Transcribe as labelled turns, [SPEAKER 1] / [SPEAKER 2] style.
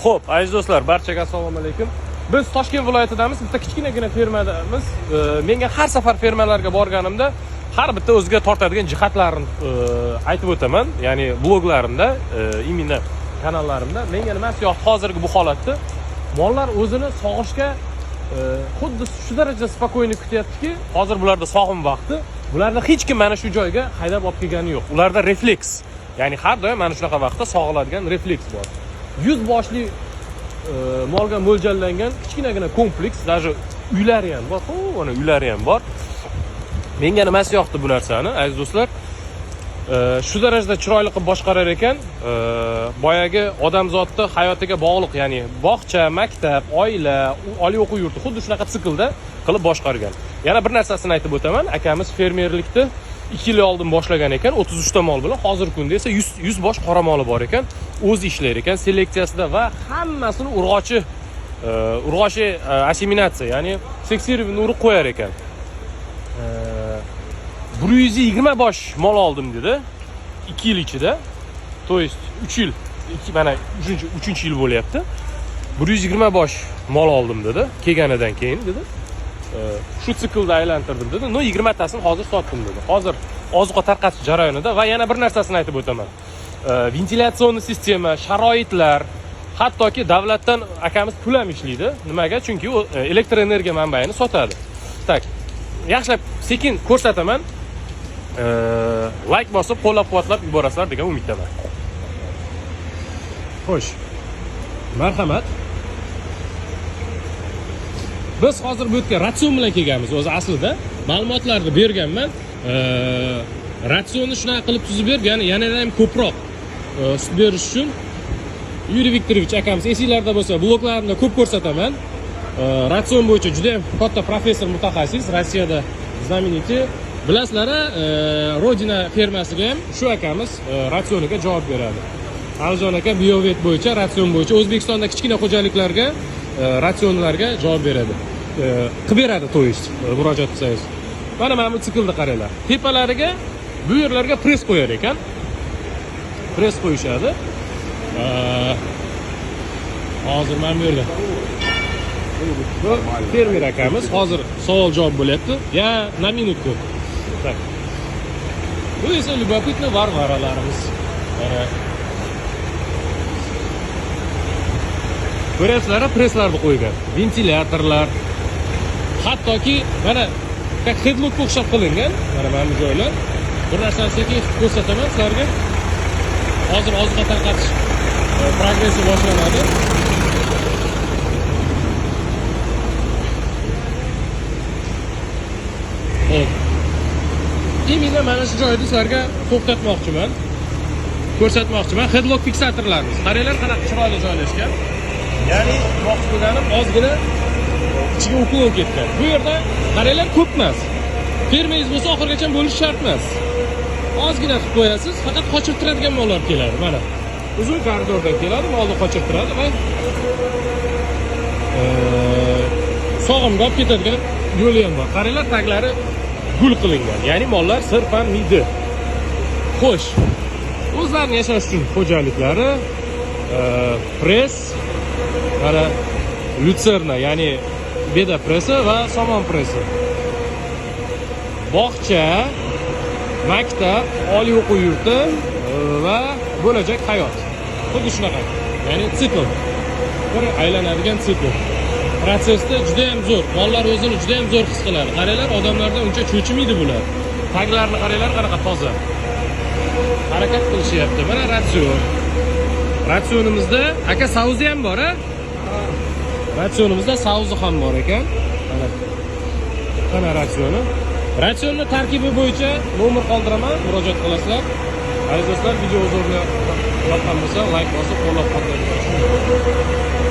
[SPEAKER 1] Xo'p, aziz do'stlar, barchaga assalomu alaykum. Biz Toshkent viloyatidamiz, bitta kichkinagina fermadamiz. Menga har safar fermalarga borganimda har bitta o'ziga tortadigan jihatlarini aytib o'taman. Ya'ni bloglarimda, imina kanallarimda menga nima yo'q hozirgi bu holatda mollar o'zini sog'ishga xuddi shu darajada spokойно kutyaptiki, hozir bularda sog'im vaqti. Bularni hech kim mana shu joyga haydab olib kelgani yo'q. Ularda refleks. Ya'ni har doim mana shunaqa vaqtda sog'iladigan refleks bor. 100 boshli molga mo'ljallangan kichkinagina kompleks, даже uylari ham bor. Mana uylari ham bor. Menga nimasi yoqdi bu narsani, aziz do'stlar? Shu darajada chiroyli qilib boshqarar ekan, boyagi odamzodning hayotiga bog'liq, ya'ni bog'cha, maktab, oila, oliy o'quv yurti xuddi shunaqa siklda qilib boshqargan. Yana bir narsasini aytib o'taman, akamiz fermerlikni 2 yil oldin boshlagan ekan, 33 ta mol bilan, hozirgi kunda esa 100 bosh qora moli bor ekan, o'zi ishlar ekan seleksiyasida va hammasini urg'ochi assimilyatsiya, ya'ni seksirivni urib qo'yar ekan. 120 bosh mol oldim dedi 2 yil ichida. To есть 3 yil, mana 3-yil bo'lyapti. 120 bosh mol oldim dedi, kelganidan keyin dedi. Shu siklda aylantirdim dedi. 20 tasini hozir sotdim dedi. Hozir ozuqa tarqatish jarayonida va yana bir narsasini aytib o'taman. Ventilyatsiyon sistema, sharoitlar, hattoki davlatdan akamiz pul ham ishlaydi. Nimaga? Chunki u elektr energiya manbayini sotadi. Tak. Yaxshilab sekin ko'rsataman. Like bosib, qo'llab-quvvatlab yuborasizlar degan umiddaman. Xo'sh. Marhamat. Biz hozir bu yerga ratsion bilan kelganmiz. O'zi aslida ma'lumotlarni berganman. Ratsionni shunaqa qilib tuzib bergan, yanada ham ko'proq sut berish uchun Yuriy Viktorovich akamiz esinglarda bo'lsa, bloglarimda ko'p ko'rsataman. Ratsion bo'yicha juda ham katta professor mutaxassis, Rossiyada знаменитый. Bilasizlar, Rodina fermasiga ham shu akamiz ratsioniga javob beradi. Aljon aka biovet bo'yicha, ratsion bo'yicha O'zbekistonda kichkina xo'jaliklarga ratsionlarga javob beradi. Qilib beradi, to есть murojaat qilsangiz. Mana bu siklni qaranglar. Tepalariga bu yerlarga press qo'yar ekan. Press qo'yishadi. Hozir men bu yerda fermer akamiz hozir savol javob bo'lyapti. Ya, na minutku. Tak. Bu esa любопытно varvaralarimiz. Mana ko'rasizlar, presslarni qo'ygan, ventilyatorlar, hattoki mana headlockga o'xshab qilingan. Mana bu joylar. Bir narsani sekin ko'rsataman sizlarga. Hozir ozuqa tarqatish progressi boshlanadi. Imina mana shu joyda sizlarga to'xtatmoqchiman. Ko'rsatmoqchiman headlock fiksatorlarimiz. Qaranglar qanaqa chiroyli joylashgan. Ya'ni moqchi bo'lganim ozgina ichiga uklon ketgan. Bu yerda qaranglar ko'p emas. Fermangiz bo'lsa oxirgacha bo'lish shart emas. Ozgina qilib qo'yasiz, faqat qochirtiradigan mollar keladi. Mana uzun koridordan keladi, molni qochirtiradi va sog'imga olib ketadigan yo'li ham bor. Qaranglar, taglari gul qilingan. Ya'ni mollar sirpanmaydi. Xo'sh. O'zlarini yashash uchun xo'jaliklari press, mana lyutserna, ya'ni beda pressi va somon pressi. Bog'cha, maktab, oliy o'quv yurti va bo'lajak hayot. Xuddi shunaqa. Ya'ni sikl. Bir aylanadigan sikl. Protsessda juda ham zo'r. Mollar o'zini juda ham zo'r his qiladi. Qaranglar, odamlardan uncha cho'chimaydi bular. Taglarni qaranglar, qanaqa toza. Harakat qilishyapti. Mana ratsion. Ratsionimizda aka sauzi ham bor, a? Ratsionimizda sauzi ham bor ekan. Mana ratsioni. Ratsionni tarkibi bo'yicha nomer qoldiraman, murojaat qilasizlar. Aziz do'stlar, video zo'rni yoqqan bo'lsa, like bosib, qo'llab-quvvatlaysiz.